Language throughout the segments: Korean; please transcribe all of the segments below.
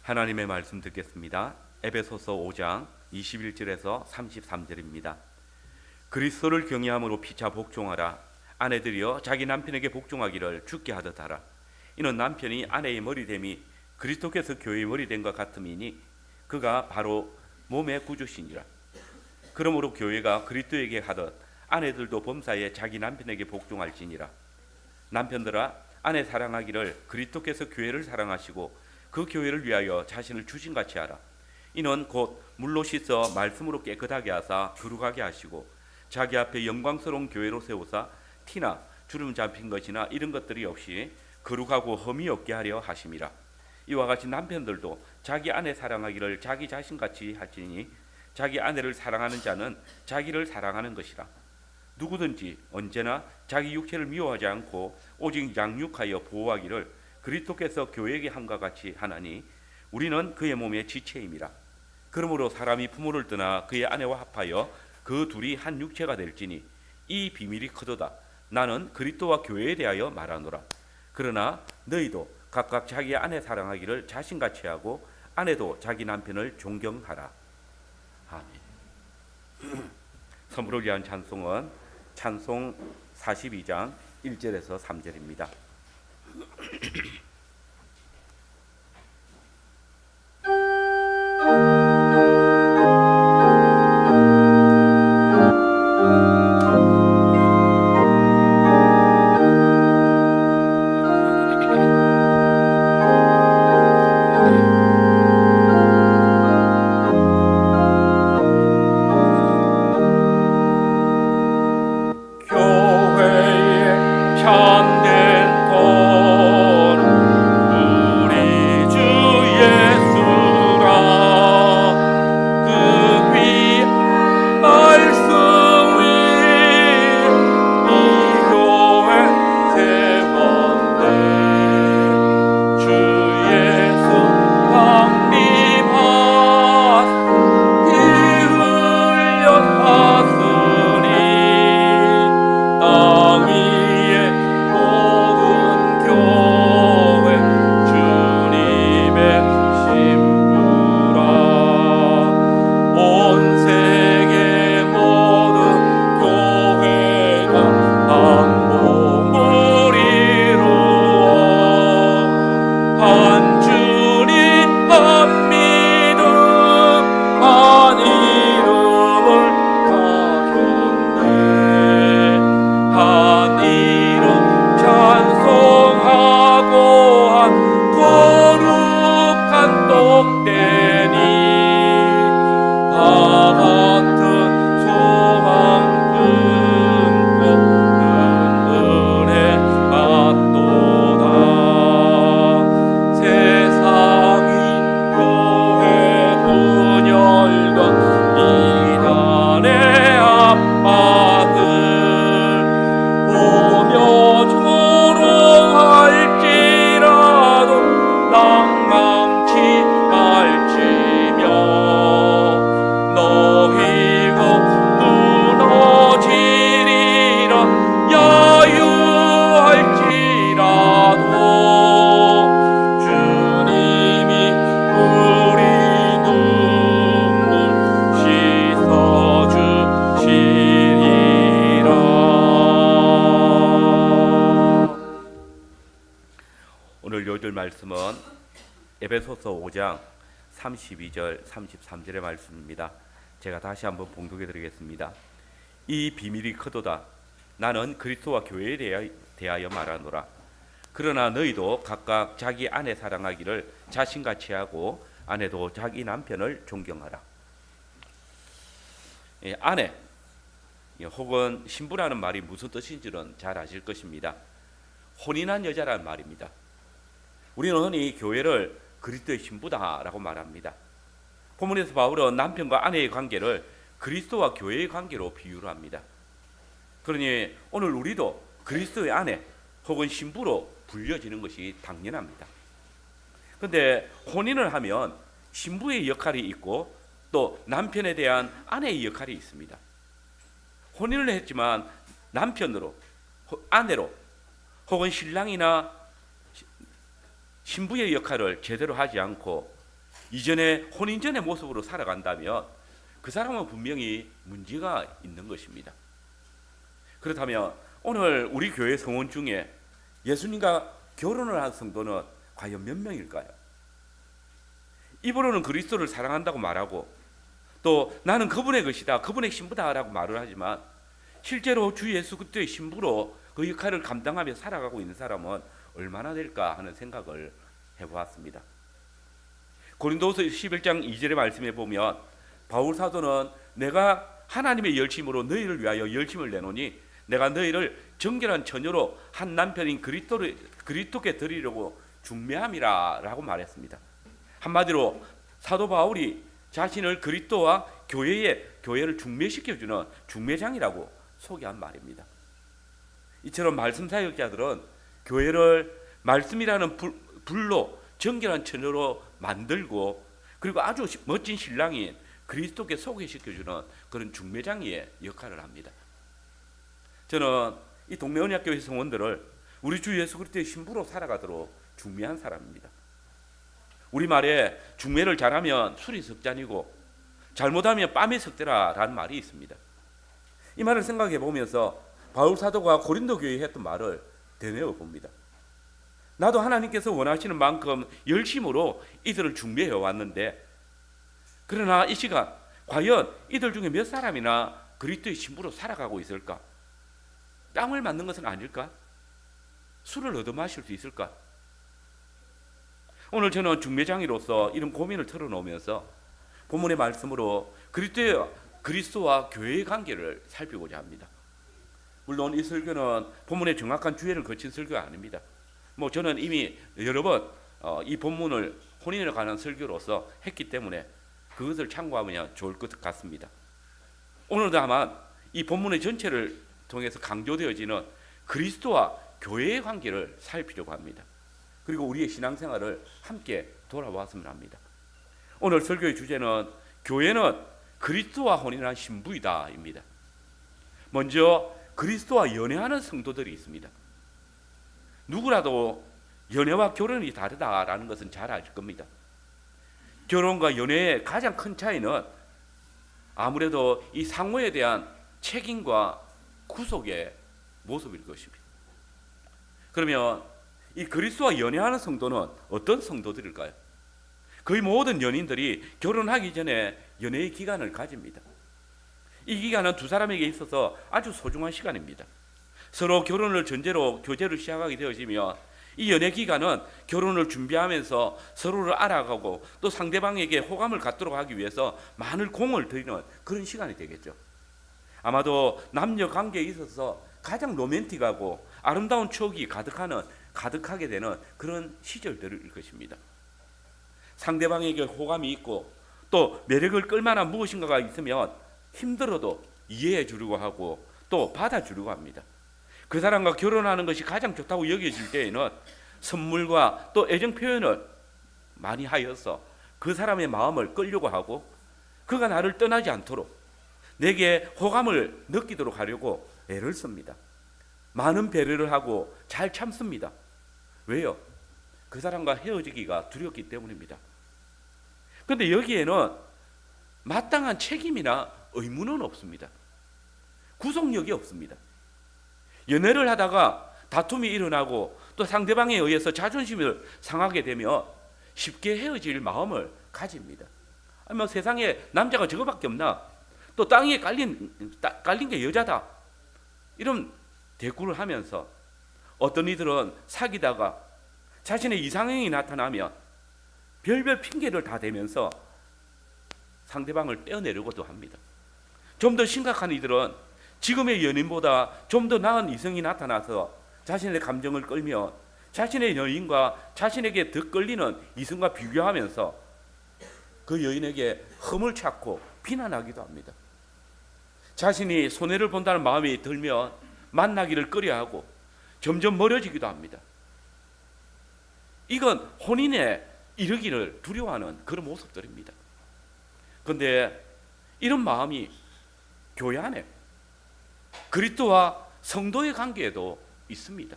하나님의 말씀 듣겠습니다. 에베소서 5장 21절에서 33절입니다. 그리스도를 경외함으로 피차 복종하라. 아내들이여 자기 남편에게 복종하기를 주께 하듯 하라. 이는 남편이 아내의 머리됨이 그리스도께서 교회의 머리된 것 같음이니 그가 바로 몸의 구주시니라. 그러므로 교회가 그리스도에게 하듯 아내들도 범사에 자기 남편에게 복종할지니라. 남편들아 아내 사랑하기를 그리스도께서 교회를 사랑하시고 그 교회를 위하여 자신을 주신같이 하라. 이는 곧 물로 씻어 말씀으로 깨끗하게 하사 거룩하게 하시고 자기 앞에 영광스러운 교회로 세우사 티나 주름 잡힌 것이나 이런 것들이 없이 거룩하고 흠이 없게 하려 하심이라. 이와 같이 남편들도 자기 아내 사랑하기를 자기 자신같이 하시니 자기 아내를 사랑하는 자는 자기를 사랑하는 것이라. 누구든지 언제나 자기 육체를 미워하지 않고 오직 양육하여 보호하기를 그리스도께서 교회에게 함과 같이 하나니 우리는 그의 몸의 지체임이라. 그러므로 사람이 부모를 떠나 그의 아내와 합하여 그 둘이 한 육체가 될지니 이 비밀이 크도다. 나는 그리스도와 교회에 대하여 말하노라. 그러나 너희도 각각 자기 아내 사랑하기를 자신같이 하고 아내도 자기 남편을 존경하라. 아멘. 선물을 위한 찬송은 찬송 42장 1절에서 3절입니다. 말씀은 에베소서 5장 32절 33절의 말씀입니다. 제가 다시 한번 봉독해 드리겠습니다. 이 비밀이 크도다. 나는 그리스도와 교회에 대하여 말하노라. 그러나 너희도 각각 자기 아내 사랑하기를 자신같이 하고 아내도 자기 남편을 존경하라. 아내 혹은 신부라는 말이 무슨 뜻인지는 잘 아실 것입니다. 혼인한 여자라는 말입니다. 우리는 흔히 교회를 그리스도의 신부다라고 말합니다. 본문에서 바울은 남편과 아내의 관계를 그리스도와 교회의 관계로 비유를 합니다. 그러니 오늘 우리도 그리스도의 아내 혹은 신부로 불려지는 것이 당연합니다. 그런데 혼인을 하면 신부의 역할이 있고 또 남편에 대한 아내의 역할이 있습니다. 혼인을 했지만 남편으로, 아내로 혹은 신랑이나 신부의 역할을 제대로 하지 않고 이전에 혼인 전의 모습으로 살아간다면 그 사람은 분명히 문제가 있는 것입니다. 그렇다면 오늘 우리 교회 성원 중에 예수님과 결혼을 한 성도는 과연 몇 명일까요? 입으로는 그리스도를 사랑한다고 말하고 또 나는 그분의 것이다, 그분의 신부다라고 말을 하지만 실제로 주 예수 그리스도의 신부로 그 역할을 감당하며 살아가고 있는 사람은 얼마나 될까 하는 생각을 해보았습니다. 고린도후서 11장 2절의 말씀에 보면 바울 사도는 내가 하나님의 열심으로 너희를 위하여 열심을 내노니 내가 너희를 정결한 처녀로 한 남편인 그리스도께 드리려고 중매함이라 라고 말했습니다. 한마디로 사도 바울이 자신을 그리스도와 교회를 중매시켜주는 중매장이라고 소개한 말입니다. 이처럼 말씀 사역자들은 교회를 말씀이라는 불로 정결한 처녀로 만들고 그리고 아주 멋진 신랑인 그리스도께 소개시켜주는 그런 중매장의 역할을 합니다. 저는 이 동네언약교회 성원들을 우리 주 예수 그리스도의 신부로 살아가도록 중매한 사람입니다. 우리말에 중매를 잘하면 술이 석잔이고 잘못하면 빰이 석대라라는 말이 있습니다. 이 말을 생각해 보면서 바울 사도가 고린도 교회에 했던 말을 되뇌어 봅니다. 나도 하나님께서 원하시는 만큼 열심으로 이들을 중매해 왔는데 그러나 이 시간 과연 이들 중에 몇 사람이나 그리스도의 신부로 살아가고 있을까? 땀을 맞는 것은 아닐까? 술을 얻어 마실 수 있을까? 오늘 저는 중매장이로서 이런 고민을 털어놓으면서 본문의 말씀으로 그리스도와 교회의 관계를 살피고자 합니다. 물론 이 설교는 본문의 정확한 주제를 거친 설교가 아닙니다. 저는 이미 여러 번 이 본문을 혼인에 관한 설교로서 했기 때문에 그것을 참고하면 좋을 것 같습니다. 오늘 다만 이 본문의 전체를 통해서 강조되어지는 그리스도와 교회의 관계를 살피려고 합니다. 그리고 우리의 신앙생활을 함께 돌아보았으면 합니다. 오늘 설교의 주제는 교회는 그리스도와 혼인한 신부이다입니다. 먼저 그리스도와 연애하는 성도들이 있습니다. 누구라도 연애와 결혼이 다르다라는 것은 잘 아실 겁니다. 결혼과 연애의 가장 큰 차이는 아무래도 이 상호에 대한 책임과 구속의 모습일 것입니다. 그러면 이 그리스도와 연애하는 성도는 어떤 성도들일까요? 거의 모든 연인들이 결혼하기 전에 연애의 기간을 가집니다. 이 기간은 두 사람에게 있어서 아주 소중한 시간입니다. 서로 결혼을 전제로 교제를 시작하게 되어지면 이 연애 기간은 결혼을 준비하면서 서로를 알아가고 또 상대방에게 호감을 갖도록 하기 위해서 많은 공을 들이는 그런 시간이 되겠죠. 아마도 남녀 관계에 있어서 가장 로맨틱하고 아름다운 추억이 가득하게 되는 그런 시절들일 것입니다. 상대방에게 호감이 있고 또 매력을 끌만한 무엇인가가 있으면 힘들어도 이해해 주려고 하고 또 받아주려고 합니다. 그 사람과 결혼하는 것이 가장 좋다고 여겨질 때에는 선물과 또 애정 표현을 많이 하여서 그 사람의 마음을 끌려고 하고 그가 나를 떠나지 않도록 내게 호감을 느끼도록 하려고 애를 씁니다. 많은 배려를 하고 잘 참습니다. 왜요? 그 사람과 헤어지기가 두렵기 때문입니다. 그런데 여기에는 마땅한 책임이나 의무는 없습니다. 구속력이 없습니다. 연애를 하다가 다툼이 일어나고 또 상대방에 의해서 자존심을 상하게 되면 쉽게 헤어질 마음을 가집니다. 세상에 남자가 저거밖에 없나? 또 땅에 깔린 게 여자다. 이런 대꾸를 하면서 어떤 이들은 사귀다가 자신의 이상형이 나타나면 별별 핑계를 다 대면서 상대방을 떼어내려고도 합니다. 좀 더 심각한 이들은 지금의 연인보다 좀 더 나은 이성이 나타나서 자신의 감정을 끌며 자신의 여인과 자신에게 더 끌리는 이성과 비교하면서 그 여인에게 흠을 찾고 비난하기도 합니다. 자신이 손해를 본다는 마음이 들면 만나기를 꺼려하고 점점 멀어지기도 합니다. 이건 혼인에 이르기를 두려워하는 그런 모습들입니다. 그런데 이런 마음이 교회 안에 그리스도와 성도의 관계에도 있습니다.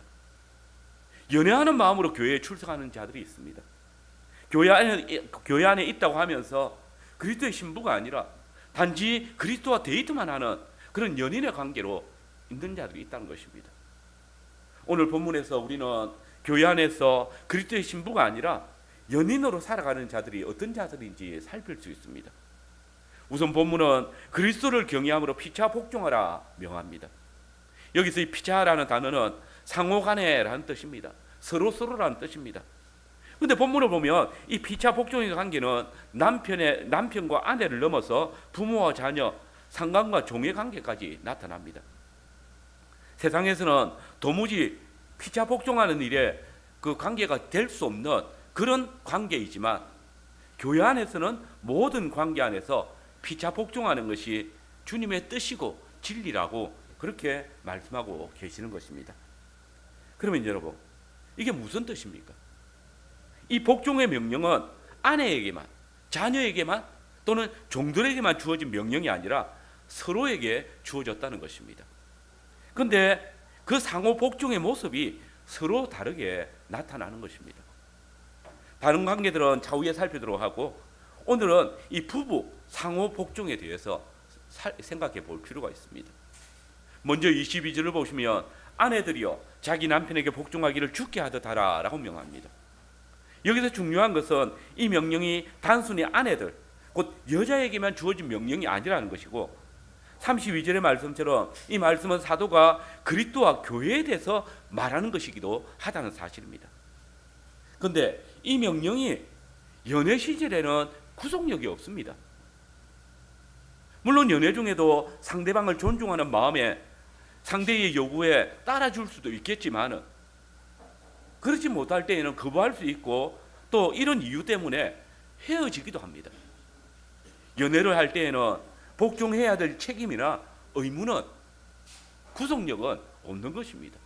연애하는 마음으로 교회에 출석하는 자들이 있습니다. 교회 안에 있다고 하면서 그리스도의 신부가 아니라 단지 그리스도와 데이트만 하는 그런 연인의 관계로 있는 자들이 있다는 것입니다. 오늘 본문에서 우리는 교회 안에서 그리스도의 신부가 아니라 연인으로 살아가는 자들이 어떤 자들인지 살필 수 있습니다. 우선 본문은 그리스도를 경외함으로 피차 복종하라 명합니다. 여기서 이 피차라는 단어는 상호간에라는 뜻입니다. 서로서로라는 뜻입니다. 그런데 본문을 보면 이 피차 복종의 관계는 남편과 아내를 넘어서 부모와 자녀, 상관과 종의 관계까지 나타납니다. 세상에서는 도무지 피차 복종하는 일에 그 관계가 될 수 없는 그런 관계이지만 교회 안에서는 모든 관계 안에서 피차 복종하는 것이 주님의 뜻이고 진리라고 그렇게 말씀하고 계시는 것입니다. 그러면 여러분, 이게 무슨 뜻입니까? 이 복종의 명령은 아내에게만, 자녀에게만 또는 종들에게만 주어진 명령이 아니라 서로에게 주어졌다는 것입니다. 그런데 그 상호 복종의 모습이 서로 다르게 나타나는 것입니다. 다른 관계들은 차후에 살피도록 하고 오늘은 이 부부 상호 복종에 대해서 생각해 볼 필요가 있습니다. 먼저 22절을 보시면 아내들이여 자기 남편에게 복종하기를 주께 하듯 하라 라고 명합니다. 여기서 중요한 것은 이 명령이 단순히 아내들, 곧 여자에게만 주어진 명령이 아니라는 것이고 32절의 말씀처럼 이 말씀은 사도가 그리스도와 교회에 대해서 말하는 것이기도 하다는 사실입니다. 그런데 이 명령이 연애 시절에는 구속력이 없습니다. 물론 연애 중에도 상대방을 존중하는 마음에 상대의 요구에 따라줄 수도 있겠지만 그렇지 못할 때에는 거부할 수 있고 또 이런 이유 때문에 헤어지기도 합니다. 연애를 할 때에는 복종해야 될 책임이나 의무는 구속력은 없는 것입니다.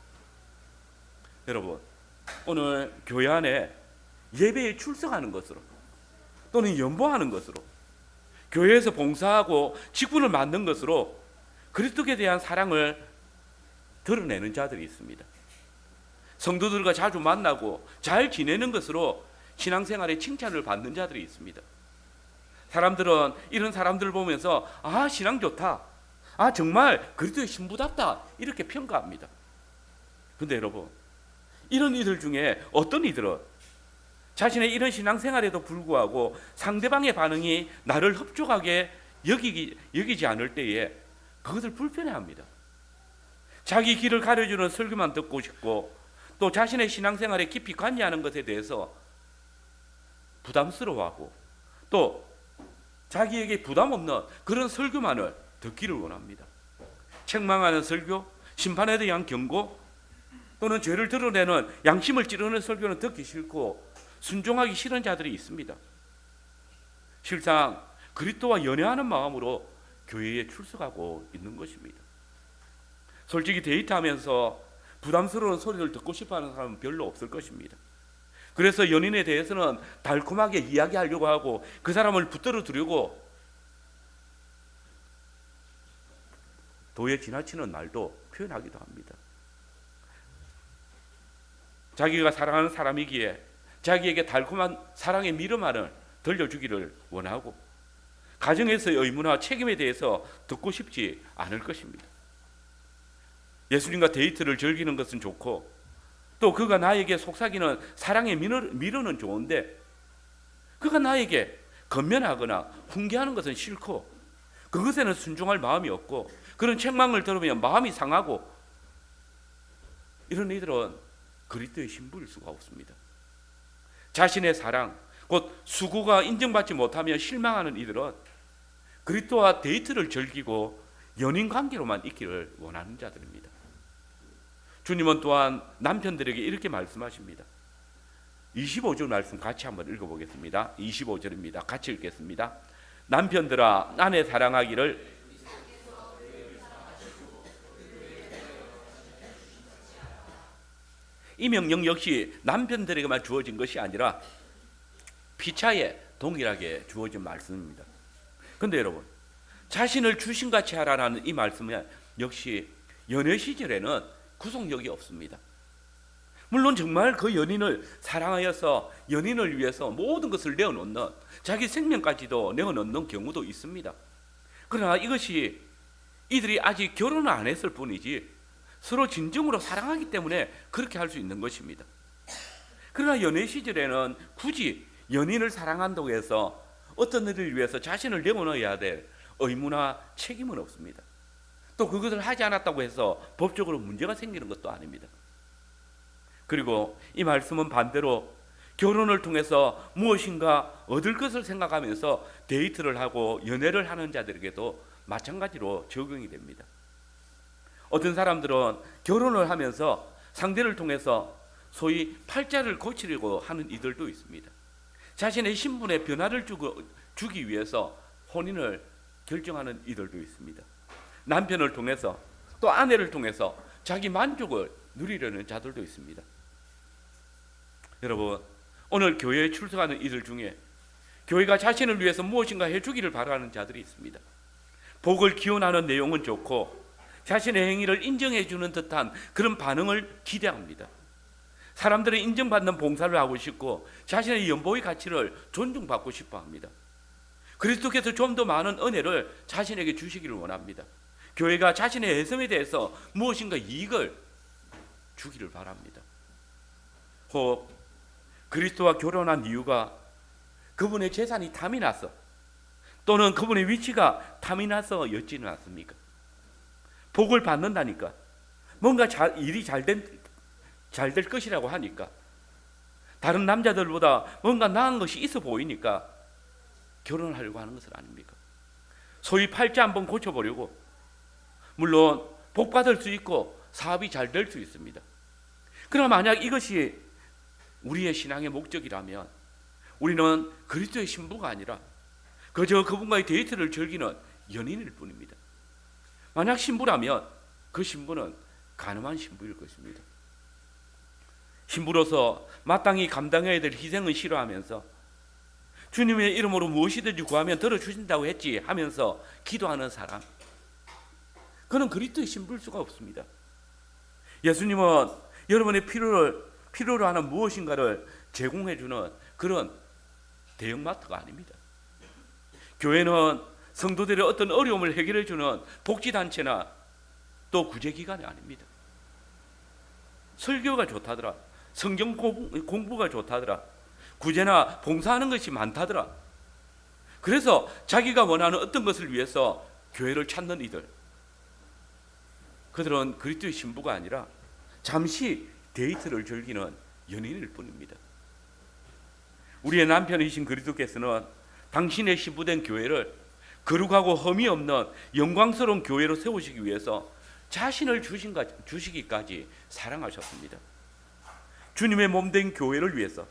여러분, 오늘 교회 안에 예배에 출석하는 것으로 또는 연보하는 것으로 교회에서 봉사하고 직분을 맡는 것으로 그리스도에 대한 사랑을 드러내는 자들이 있습니다. 성도들과 자주 만나고 잘 지내는 것으로 신앙생활에 칭찬을 받는 자들이 있습니다. 사람들은 이런 사람들을 보면서 아, 신앙 좋다, 아, 정말 그리스도의 신부답다 이렇게 평가합니다. 그런데 여러분, 이런 이들 중에 어떤 이들은 자신의 이런 신앙생활에도 불구하고 상대방의 반응이 나를 흡족하게 여기지 않을 때에 그것을 불편해합니다. 자기 길을 가려주는 설교만 듣고 싶고 또 자신의 신앙생활에 깊이 관여하는 것에 대해서 부담스러워하고 또 자기에게 부담 없는 그런 설교만을 듣기를 원합니다. 책망하는 설교, 심판에 대한 경고 또는 죄를 드러내는 양심을 찌르는 설교는 듣기 싫고 순종하기 싫은 자들이 있습니다. 실상 그리스도와 연애하는 마음으로 교회에 출석하고 있는 것입니다. 솔직히 데이트하면서 부담스러운 소리를 듣고 싶어하는 사람은 별로 없을 것입니다. 그래서 연인에 대해서는 달콤하게 이야기하려고 하고 그 사람을 붙들어 두려고 도에 지나치는 말도 표현하기도 합니다. 자기가 사랑하는 사람이기에 자기에게 달콤한 사랑의 미름만을 들려주기를 원하고 가정에서의 의무나 책임에 대해서 듣고 싶지 않을 것입니다. 예수님과 데이트를 즐기는 것은 좋고 또 그가 나에게 속삭이는 사랑의 미로는 좋은데 그가 나에게 건면하거나 훈계하는 것은 싫고 그것에는 순종할 마음이 없고 그런 책망을 들으면 마음이 상하고 이런 이들은 그리스도의 신부일 수가 없습니다. 자신의 사랑, 곧 수고가 인정받지 못하며 실망하는 이들은 그리스도와 데이트를 즐기고 연인 관계로만 있기를 원하는 자들입니다. 주님은 또한 남편들에게 이렇게 말씀하십니다. 25절 말씀 같이 한번 읽어보겠습니다. 25절입니다. 같이 읽겠습니다. 남편들아 아내 사랑하기를 이 명령 역시 남편들에게만 주어진 것이 아니라 피차에 동일하게 주어진 말씀입니다. 그런데 여러분, 자신을 주신같이 하라는 이 말씀은 역시 연애 시절에는 구속력이 없습니다. 물론 정말 그 연인을 사랑하여서 연인을 위해서 모든 것을 내어놓는, 자기 생명까지도 내어놓는 경우도 있습니다. 그러나 이것이 이들이 아직 결혼을 안 했을 뿐이지 서로 진정으로 사랑하기 때문에 그렇게 할 수 있는 것입니다. 그러나 연애 시절에는 굳이 연인을 사랑한다고 해서 어떤 일을 위해서 자신을 내어놓아야 될 의무나 책임은 없습니다. 또 그것을 하지 않았다고 해서 법적으로 문제가 생기는 것도 아닙니다. 그리고 이 말씀은 반대로 결혼을 통해서 무엇인가 얻을 것을 생각하면서 데이트를 하고 연애를 하는 자들에게도 마찬가지로 적용이 됩니다. 어떤 사람들은 결혼을 하면서 상대를 통해서 소위 팔자를 고치려고 하는 이들도 있습니다. 자신의 신분의 변화를 주기 위해서 혼인을 결정하는 이들도 있습니다. 남편을 통해서 또 아내를 통해서 자기 만족을 누리려는 자들도 있습니다. 여러분, 오늘 교회에 출석하는 이들 중에 교회가 자신을 위해서 무엇인가 해주기를 바라는 자들이 있습니다. 복을 기원하는 내용은 좋고 자신의 행위를 인정해주는 듯한 그런 반응을 기대합니다. 사람들은 인정받는 봉사를 하고 싶고 자신의 연보의 가치를 존중받고 싶어 합니다. 그리스도께서 좀 더 많은 은혜를 자신에게 주시기를 원합니다. 교회가 자신의 애성에 대해서 무엇인가 이익을 주기를 바랍니다. 혹 그리스도와 결혼한 이유가 그분의 재산이 탐이 나서 또는 그분의 위치가 탐이 나서 였지는 않습니까? 복을 받는다니까, 뭔가 일이 잘 될 것이라고 하니까, 다른 남자들보다 뭔가 나은 것이 있어 보이니까 결혼을 하려고 하는 것은 아닙니까? 소위 팔자 한번 고쳐보려고. 물론 복 받을 수 있고 사업이 잘 될 수 있습니다. 그러나 만약 이것이 우리의 신앙의 목적이라면 우리는 그리스도의 신부가 아니라 그저 그분과의 데이트를 즐기는 연인일 뿐입니다. 만약 신부라면 그 신부는 가늠한 신부일 것입니다. 신부로서 마땅히 감당해야 될 희생은 싫어하면서 주님의 이름으로 무엇이든지 구하면 들어주신다고 했지 하면서 기도하는 사람, 그는 그리스도의 신부일 수가 없습니다. 예수님은 여러분의 필요로 하는 무엇인가를 제공해주는 그런 대형마트가 아닙니다. 교회는 성도들의 어떤 어려움을 해결해주는 복지단체나 또 구제기관이 아닙니다. 설교가 좋다더라, 성경 공부가 좋다더라, 구제나 봉사하는 것이 많다더라. 그래서 자기가 원하는 어떤 것을 위해서 교회를 찾는 이들, 그들은 그리스도의 신부가 아니라 잠시 데이트를 즐기는 연인일 뿐입니다. 우리의 남편이신 그리스도께서는 당신의 신부된 교회를 거룩하고 흠이 없는 영광스러운 교회로 세우시기 위해서 자신을 주시기까지 사랑하셨습니다. 주님의 몸된 교회를 위해서,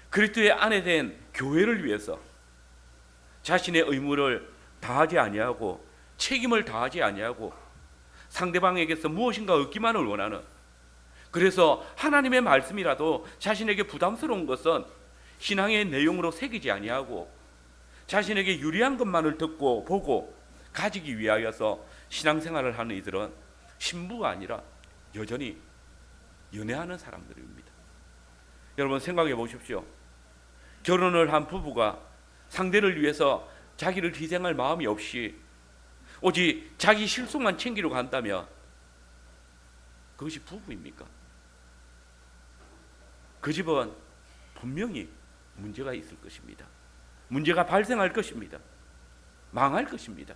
그리스도의 아내 된 교회를 위해서 자신의 의무를 다하지 아니하고 책임을 다하지 아니하고 상대방에게서 무엇인가 얻기만을 원하는, 그래서 하나님의 말씀이라도 자신에게 부담스러운 것은 신앙의 내용으로 새기지 아니하고 자신에게 유리한 것만을 듣고 보고 가지기 위하여서 신앙생활을 하는 이들은 신부가 아니라 여전히 연애하는 사람들입니다. 여러분 생각해 보십시오. 결혼을 한 부부가 상대를 위해서 자기를 희생할 마음이 없이 오직 자기 실속만 챙기려고 한다면 그것이 부부입니까? 그 집은 분명히 문제가 있을 것입니다. 문제가 발생할 것입니다. 망할 것입니다.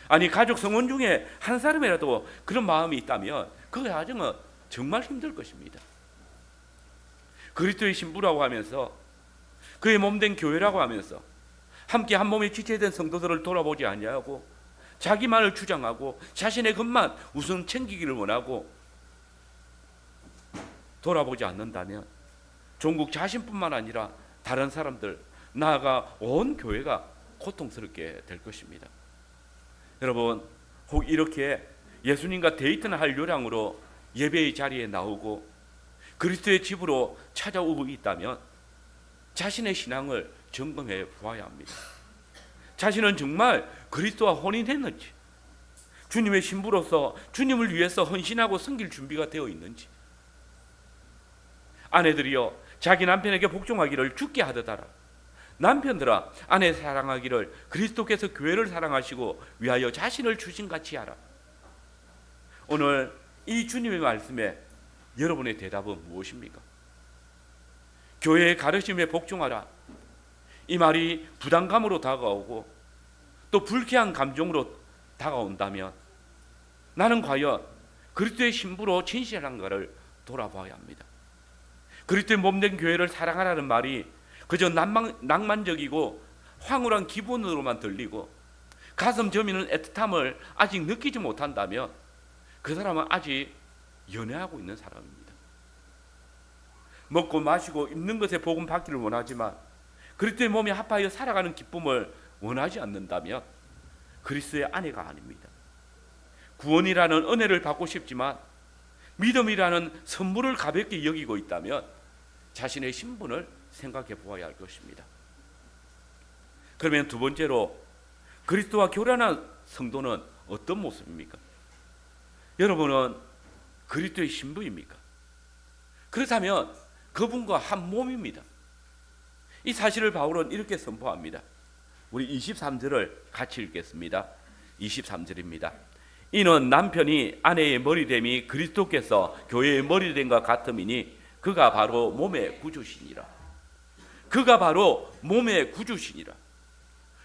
아니, 가족 성원 중에 한 사람이라도 그런 마음이 있다면 그 가정은 정말 힘들 것입니다. 그리스도의 신부라고 하면서 그의 몸된 교회라고 하면서 함께 한 몸에 지체된 성도들을 돌아보지 아니하고 자기만을 주장하고 자신의 것만 우선 챙기기를 원하고 돌아보지 않는다면 종국 자신뿐만 아니라 다른 사람들, 나아가 온 교회가 고통스럽게 될 것입니다. 여러분, 혹 이렇게 예수님과 데이트나 할 요량으로 예배의 자리에 나오고 그리스도의 집으로 찾아오고 있다면 자신의 신앙을 점검해 보아야 합니다. 자신은 정말 그리스도와 혼인했는지, 주님의 신부로서 주님을 위해서 헌신하고 섬길 준비가 되어 있는지, 아내들이여 자기 남편에게 복종하기를 주께 하듯 하라. 남편들아 아내 사랑하기를 그리스도께서 교회를 사랑하시고 위하여 자신을 주신 같이 하라. 오늘 이 주님의 말씀에 여러분의 대답은 무엇입니까? 교회의 가르침에 복종하라. 이 말이 부담감으로 다가오고 또 불쾌한 감정으로 다가온다면 나는 과연 그리스도의 신부로 진실한가를 돌아봐야 합니다. 그리스도의 몸된 교회를 사랑하라는 말이 그저 낭만적이고 황홀한 기분으로만 들리고 가슴 저미는 애틋함을 아직 느끼지 못한다면 그 사람은 아직 연애하고 있는 사람입니다. 먹고 마시고 입는 것에 복음 받기를 원하지만 그리스도의 몸에 합하여 살아가는 기쁨을 원하지 않는다면 그리스도의 아내가 아닙니다. 구원이라는 은혜를 받고 싶지만 믿음이라는 선물을 가볍게 여기고 있다면 자신의 신분을 생각해 보아야 할 것입니다. 그러면 두 번째로 그리스도와 교란한 성도는 어떤 모습입니까? 여러분은 그리스도의 신부입니까? 그렇다면 그분과 한 몸입니다. 이 사실을 바울은 이렇게 선포합니다. 우리 23절을 같이 읽겠습니다. 23절입니다. 이는 남편이 아내의 머리됨이 그리스도께서 교회의 머리됨과 같음이니 그가 바로 몸의 구주시니라. 그가 바로 몸의 구주시니라.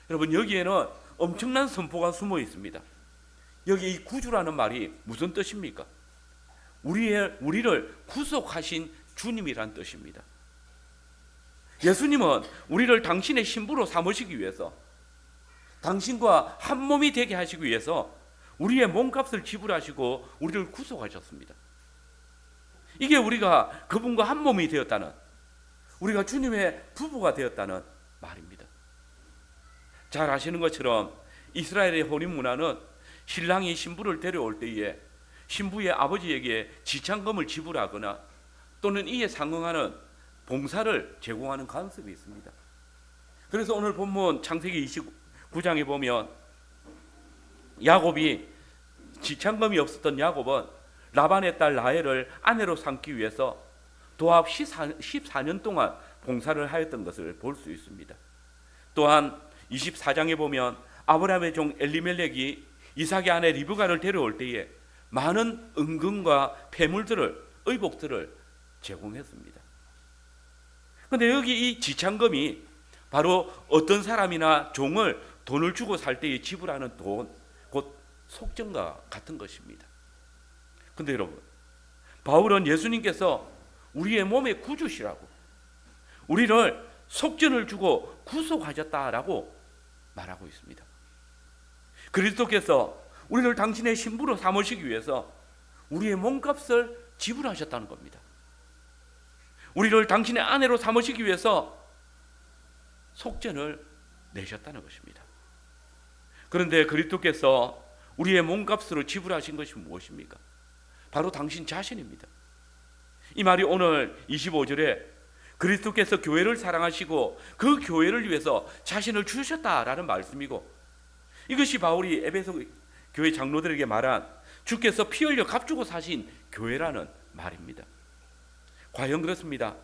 여러분 여기에는 엄청난 선포가 숨어 있습니다. 여기 이 구주라는 말이 무슨 뜻입니까? 우리를 구속하신 주님이란 뜻입니다. 예수님은 우리를 당신의 신부로 삼으시기 위해서 당신과 한 몸이 되게 하시기 위해서 우리의 몸값을 지불하시고 우리를 구속하셨습니다. 이게 우리가 그분과 한 몸이 되었다는, 우리가 주님의 부부가 되었다는 말입니다. 잘 아시는 것처럼 이스라엘의 혼인 문화는 신랑이 신부를 데려올 때에 신부의 아버지에게 지참금을 지불하거나 또는 이에 상응하는 봉사를 제공하는 관습이 있습니다. 그래서 오늘 본문 창세기 29장에 보면 야곱이 지참금이 없었던 야곱은 라반의 딸 라헬을 아내로 삼기 위해서 도합 14년 동안 봉사를 하였던 것을 볼 수 있습니다. 또한 24장에 보면 아브라함의 종 엘리멜렉이 이삭의 아내 리브가를 데려올 때에 많은 은금과 폐물들을, 의복들을 제공했습니다. 그런데 여기 이 지참금이 바로 어떤 사람이나 종을 돈을 주고 살 때에 지불하는 돈, 곧 속전과 같은 것입니다. 그런데 여러분, 바울은 예수님께서 우리의 몸의 구주시라고, 우리를 속전을 주고 구속하셨다라고 말하고 있습니다. 그리스도께서 우리를 당신의 신부로 삼으시기 위해서 우리의 몸값을 지불하셨다는 겁니다. 우리를 당신의 아내로 삼으시기 위해서 속전을 내셨다는 것입니다. 그런데 그리스도께서 우리의 몸값으로 지불하신 것이 무엇입니까? 바로 당신 자신입니다. 이 말이 오늘 25절에 그리스도께서 교회를 사랑하시고 그 교회를 위해서 자신을 주셨다라는 말씀이고, 이것이 바울이 에베소 교회 장로들에게 말한 주께서 피 흘려 값주고 사신 교회라는 말입니다. 과연 그렇습니다.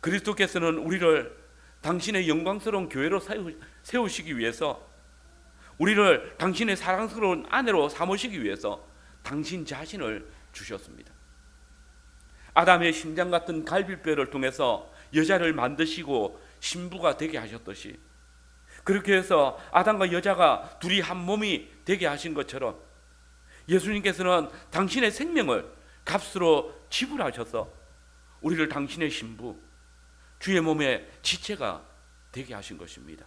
그리스도께서는 우리를 당신의 영광스러운 교회로 세우시기 위해서, 우리를 당신의 사랑스러운 아내로 삼으시기 위해서 당신 자신을 주셨습니다. 아담의 심장 같은 갈비뼈를 통해서 여자를 만드시고 신부가 되게 하셨듯이, 그렇게 해서 아담과 여자가 둘이 한 몸이 되게 하신 것처럼 예수님께서는 당신의 생명을 값으로 지불하셔서 우리를 당신의 신부, 주의 몸의 지체가 되게 하신 것입니다.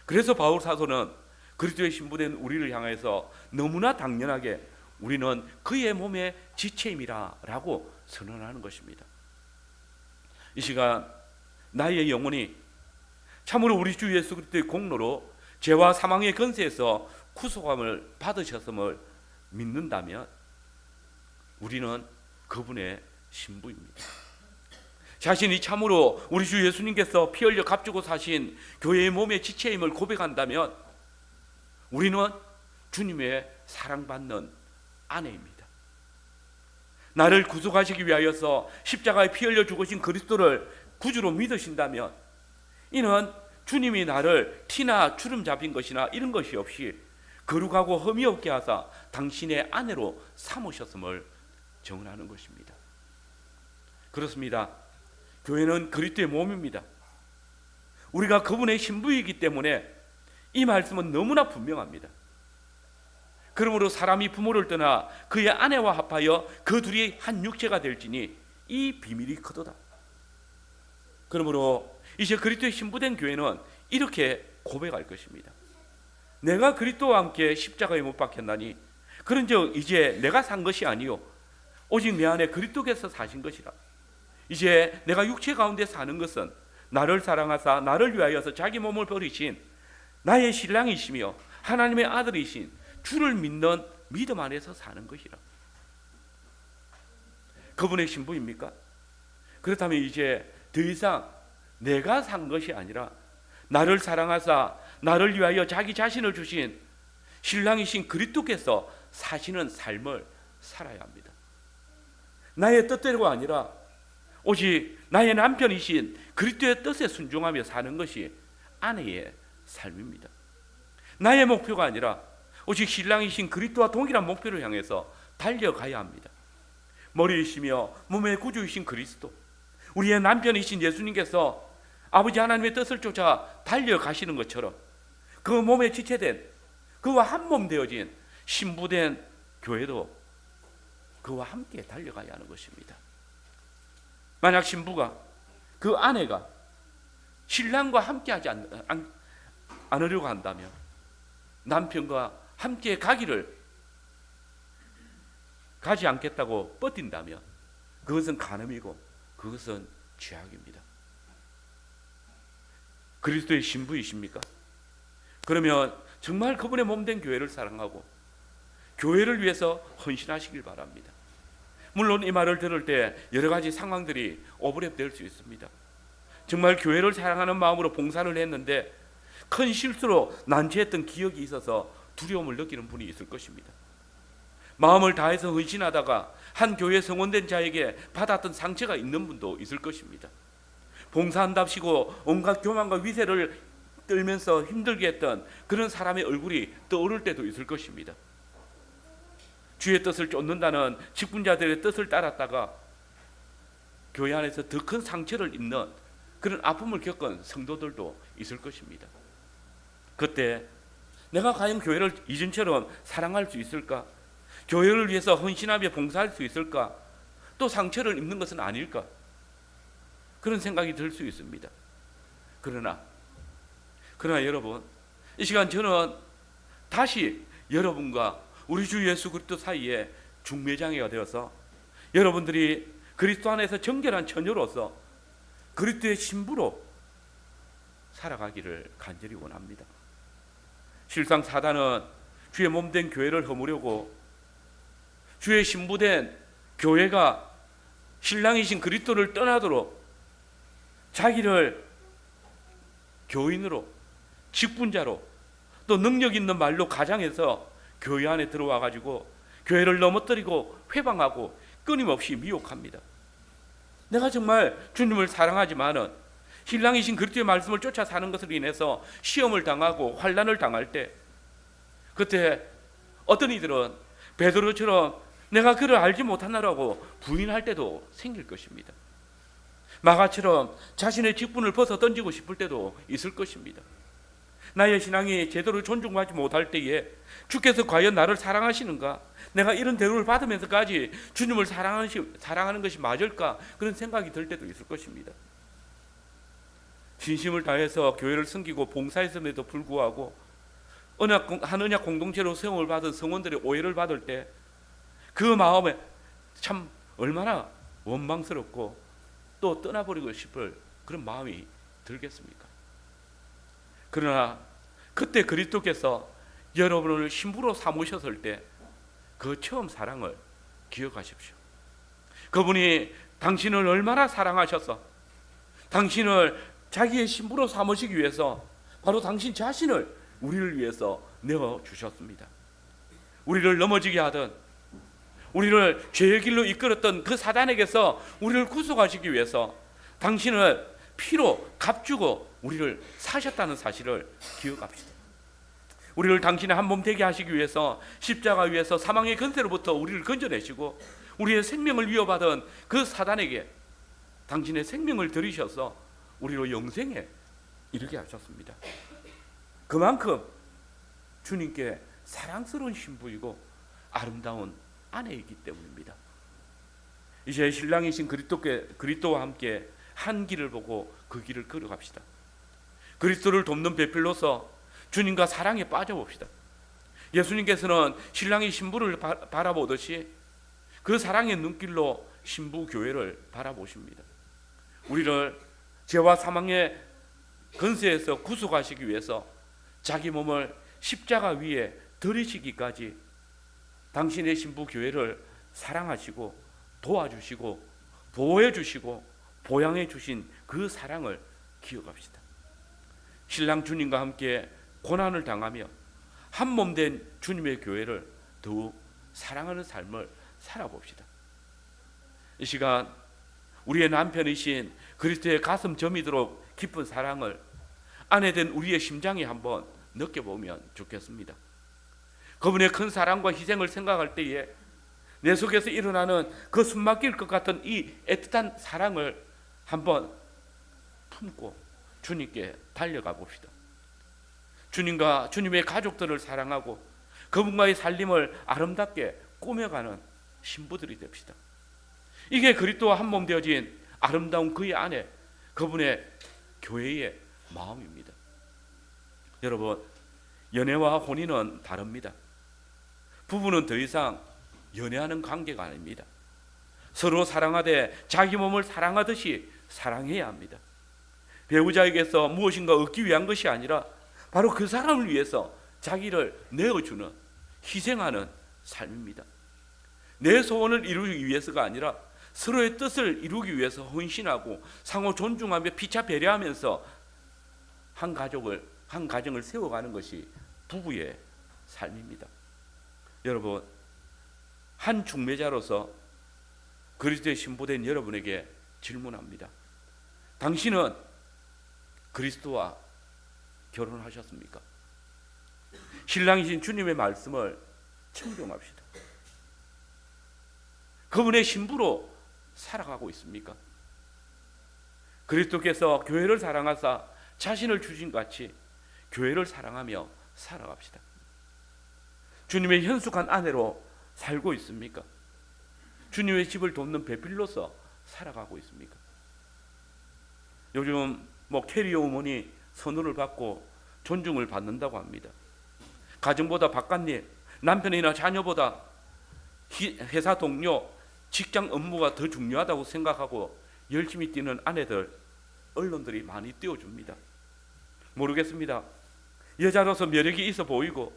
그래서 바울 사도는 그리스도의 신부된 우리를 향해서 너무나 당연하게 우리는 그의 몸의 지체임이라 라고 선언하는 것입니다. 이 시간 나의 영혼이 참으로 우리 주 예수 그리스도의 공로로 죄와 사망의 권세에서 구속함을 받으셨음을 믿는다면 우리는 그분의 신부입니다. 자신이 참으로 우리 주 예수님께서 피 흘려 값주고 사신 교회의 몸의 지체임을 고백한다면 우리는 주님의 사랑받는 아내입니다. 나를 구속하시기 위하여서 십자가에 피 흘려 죽으신 그리스도를 구주로 믿으신다면 이는 주님이 나를 티나 주름 잡힌 것이나 이런 것이 없이 거룩하고 흠이 없게 하사 당신의 아내로 삼으셨음을 증언하는 것입니다. 그렇습니다. 교회는 그리스도의 몸입니다. 우리가 그분의 신부이기 때문에 이 말씀은 너무나 분명합니다. 그러므로 사람이 부모를 떠나 그의 아내와 합하여 그 둘이 한 육체가 될지니 이 비밀이 크도다. 그러므로 이제 그리스도의 신부된 교회는 이렇게 고백할 것입니다. 내가 그리스도와 함께 십자가에 못 박혔나니 그런즉 이제 내가 산 것이 아니요 오직 내 안에 그리스도께서 사신 것이라. 이제 내가 육체 가운데 사는 것은 나를 사랑하사 나를 위하여서 자기 몸을 버리신 나의 신랑이시며 하나님의 아들이신 주를 믿는 믿음 안에서 사는 것이라. 그분의 신부입니까? 그렇다면 이제 더 이상 내가 산 것이 아니라 나를 사랑하사 나를 위하여 자기 자신을 주신 신랑이신 그리스도께서 사시는 삶을 살아야 합니다. 나의 뜻대로가 아니라 오직 나의 남편이신 그리스도의 뜻에 순종하며 사는 것이 아내의 삶입니다. 나의 목표가 아니라 오직 신랑이신 그리스도와 동일한 목표를 향해서 달려가야 합니다. 머리이시며 몸의 구주이신 그리스도, 우리의 남편이신 예수님께서 아버지 하나님의 뜻을 쫓아 달려가시는 것처럼 그 몸에 지체된 그와 한 몸 되어진 신부된 교회도 그와 함께 달려가야 하는 것입니다. 만약 신부가 그 아내가 신랑과 함께 하지 않으려고 한다면 남편과 함께 가지 않겠다고 버틴다면 그것은 간음이고 그것은 죄악입니다. 그리스도의 신부이십니까? 그러면 정말 그분의 몸된 교회를 사랑하고 교회를 위해서 헌신하시길 바랍니다. 물론 이 말을 들을 때 여러 가지 상황들이 오버랩될 수 있습니다. 정말 교회를 사랑하는 마음으로 봉사를 했는데 큰 실수로 난처했던 기억이 있어서 두려움을 느끼는 분이 있을 것입니다. 마음을 다해서 헌신하다가 한 교회 성원된 자에게 받았던 상처가 있는 분도 있을 것입니다. 봉사한답시고 온갖 교만과 위세를 떨면서 힘들게 했던 그런 사람의 얼굴이 떠오를 때도 있을 것입니다. 주의 뜻을 쫓는다는 직분자들의 뜻을 따랐다가 교회 안에서 더 큰 상처를 입는 그런 아픔을 겪은 성도들도 있을 것입니다. 그때 내가 과연 교회를 이전처럼 사랑할 수 있을까? 교회를 위해서 헌신하며 봉사할 수 있을까? 또 상처를 입는 것은 아닐까? 그런 생각이 들 수 있습니다. 그러나 여러분, 이 시간 저는 다시 여러분과 우리 주 예수 그리스도 사이에 중매장애가 되어서 여러분들이 그리스도 안에서 정결한 처녀로서 그리스도의 신부로 살아가기를 간절히 원합니다. 실상 사단은 주의 몸된 교회를 허무려고 주의 신부된 교회가 신랑이신 그리스도를 떠나도록 자기를 교인으로, 직분자로, 또 능력 있는 말로 가장해서 교회 안에 들어와 가지고 교회를 넘어뜨리고 회방하고 끊임없이 미혹합니다. 내가 정말 주님을 사랑하지만은 신랑이신 그리스도의 말씀을 쫓아 사는 것으로 인해서 시험을 당하고 환난을 당할 때 그때 어떤 이들은 베드로처럼 내가 그를 알지 못하나라고 부인할 때도 생길 것입니다. 마가처럼 자신의 직분을 벗어 던지고 싶을 때도 있을 것입니다. 나의 신앙이 제대로 존중받지 못할 때에 주께서 과연 나를 사랑하시는가? 내가 이런 대우를 받으면서까지 주님을 사랑하는 것이 맞을까? 그런 생각이 들 때도 있을 것입니다. 진심을 다해서 교회를 섬기고 봉사했음에도 불구하고 한 언약 공동체로 세움을 받은 성원들의 오해를 받을 때 그 마음에 참 얼마나 원망스럽고 또 떠나버리고 싶을 그런 마음이 들겠습니까? 그러나 그때 그리스도께서 여러분을 신부로 삼으셨을 때 그 처음 사랑을 기억하십시오. 그분이 당신을 얼마나 사랑하셔서 당신을 자기의 신부로 삼으시기 위해서 바로 당신 자신을 우리를 위해서 내어주셨습니다. 우리를 넘어지게 하던 우리를 죄의 길로 이끌었던 그 사단에게서 우리를 구속하시기 위해서 당신을 피로 값주고 우리를 사셨다는 사실을 기억합시다. 우리를 당신의 한 몸 되게 하시기 위해서 십자가 위에서 사망의 권세로부터 우리를 건져내시고 우리의 생명을 위협하던 그 사단에게 당신의 생명을 들이셔서 우리로 영생에 이르게 하셨습니다. 그만큼 주님께 사랑스러운 신부이고 아름다운 아내이기 때문입니다. 이제 신랑이신 그리스도와 함께 한 길을 보고 그 길을 걸어갑시다. 그리스도를 돕는 배필로서 주님과 사랑에 빠져봅시다. 예수님께서는 신랑이 신부를 바라보듯이 그 사랑의 눈길로 신부 교회를 바라보십니다. 우리를 죄와 사망의 권세에서 구속하시기 위해서 자기 몸을 십자가 위에 들이시기까지 당신의 신부 교회를 사랑하시고 도와주시고 보호해 주시고 보양해 주신 그 사랑을 기억합시다. 신랑 주님과 함께 고난을 당하며 한 몸 된 주님의 교회를 더욱 사랑하는 삶을 살아봅시다. 이 시간 우리의 남편이신 그리스도의 가슴 저미도록 깊은 사랑을 아내된 우리의 심장에 한번 느껴보면 좋겠습니다. 그분의 큰 사랑과 희생을 생각할 때에 내 속에서 일어나는 그 숨막힐 것 같은 이 애틋한 사랑을 한번 품고 주님께 달려가 봅시다. 주님과 주님의 가족들을 사랑하고 그분과의 살림을 아름답게 꾸며가는 신부들이 됩시다. 이게 그리스도와 한 몸 되어진 아름다운 그의 아내, 그분의 교회의 마음입니다. 여러분, 연애와 혼인은 다릅니다. 부부는 더 이상 연애하는 관계가 아닙니다. 서로 사랑하되 자기 몸을 사랑하듯이 사랑해야 합니다. 배우자에게서 무엇인가 얻기 위한 것이 아니라 바로 그 사람을 위해서 자기를 내어주는, 희생하는 삶입니다. 내 소원을 이루기 위해서가 아니라 서로의 뜻을 이루기 위해서 헌신하고 상호 존중하며 피차 배려하면서 한 가정을 세워가는 것이 부부의 삶입니다. 여러분, 한 중매자로서 그리스도의 신부된 여러분에게 질문합니다. 당신은 그리스도와 결혼하셨습니까? 신랑이신 주님의 말씀을 청종합시다. 그분의 신부로 살아가고 있습니까? 그리스도께서 교회를 사랑하사 자신을 주신 같이 교회를 사랑하며 살아갑시다. 주님의 현숙한 아내로 살고 있습니까? 주님의 집을 돕는 배필로서 살아가고 있습니까? 요즘 캐리어 우먼이 선호를 받고 존중을 받는다고 합니다. 가정보다 바깥일, 남편이나 자녀보다 회사 동료, 직장 업무가 더 중요하다고 생각하고 열심히 뛰는 아내들, 언론들이 많이 띄워줍니다. 모르겠습니다. 여자로서 매력이 있어 보이고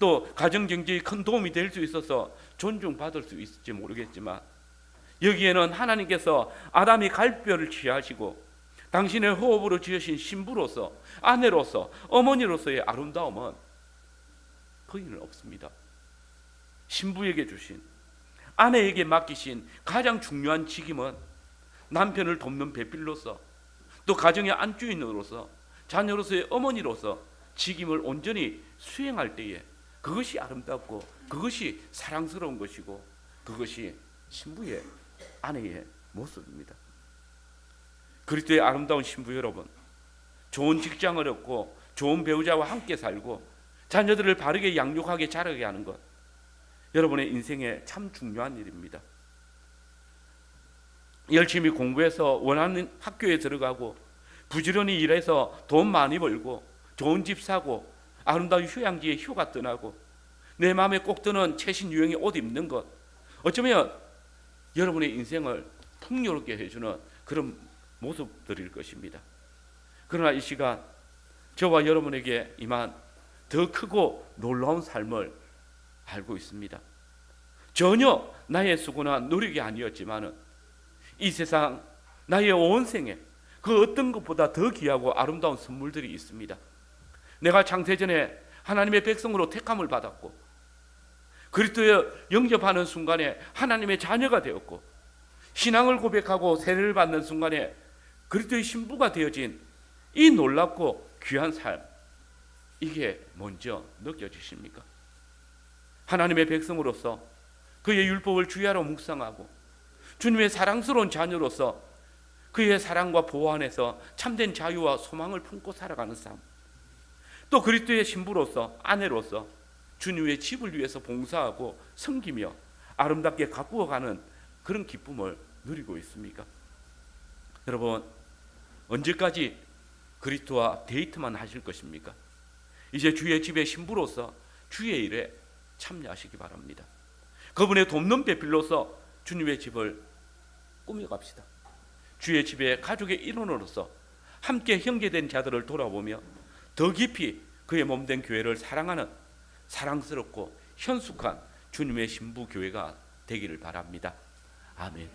또 가정경제에 큰 도움이 될 수 있어서 존중받을 수 있을지 모르겠지만 여기에는 하나님께서 아담이 갈뼈를 취하시고 당신의 호흡으로 지으신 신부로서, 아내로서, 어머니로서의 아름다움은 거기는 없습니다. 신부에게 주신, 아내에게 맡기신 가장 중요한 직임은 남편을 돕는 배필로서, 또 가정의 안주인으로서, 자녀로서의 어머니로서 직임을 온전히 수행할 때에 그것이 아름답고 그것이 사랑스러운 것이고 그것이 신부의, 아내의 모습입니다. 그리스도의 아름다운 신부 여러분, 좋은 직장을 얻고 좋은 배우자와 함께 살고 자녀들을 바르게 양육하게 자라게 하는 것, 여러분의 인생에 참 중요한 일입니다. 열심히 공부해서 원하는 학교에 들어가고 부지런히 일해서 돈 많이 벌고 좋은 집 사고 아름다운 휴양지에 휴가 떠나고 내 마음에 꼭 드는 최신 유행의 옷 입는 것, 어쩌면 여러분의 인생을 풍요롭게 해주는 그런 모습들일 것입니다. 그러나 이 시간 저와 여러분에게 임한 더 크고 놀라운 삶을 알고 있습니다. 전혀 나의 수고나 노력이 아니었지만은 이 세상 나의 온 생에 그 어떤 것보다 더 귀하고 아름다운 선물들이 있습니다. 내가 창세전에 하나님의 백성으로 택함을 받았고 그리스도를 영접하는 순간에 하나님의 자녀가 되었고, 신앙을 고백하고 세례를 받는 순간에 그리스도의 신부가 되어진 이 놀랍고 귀한 삶, 이게 먼저 느껴지십니까? 하나님의 백성으로서 그의 율법을 주야로 묵상하고 주님의 사랑스러운 자녀로서 그의 사랑과 보호 안에서 참된 자유와 소망을 품고 살아가는 삶, 또 그리스도의 신부로서, 아내로서 주님의 집을 위해서 봉사하고 섬기며 아름답게 가꾸어가는 그런 기쁨을 누리고 있습니까? 여러분, 언제까지 그리스도와 데이트만 하실 것입니까? 이제 주의 집의 신부로서 주의 일에 참여하시기 바랍니다. 그분의 돕는 배필로서 주님의 집을 꾸며갑시다. 주의 집의 가족의 일원으로서 함께 형제된 자들을 돌아보며 더 깊이 그의 몸된 교회를 사랑하는 사랑스럽고 현숙한 주님의 신부 교회가 되기를 바랍니다. 아멘.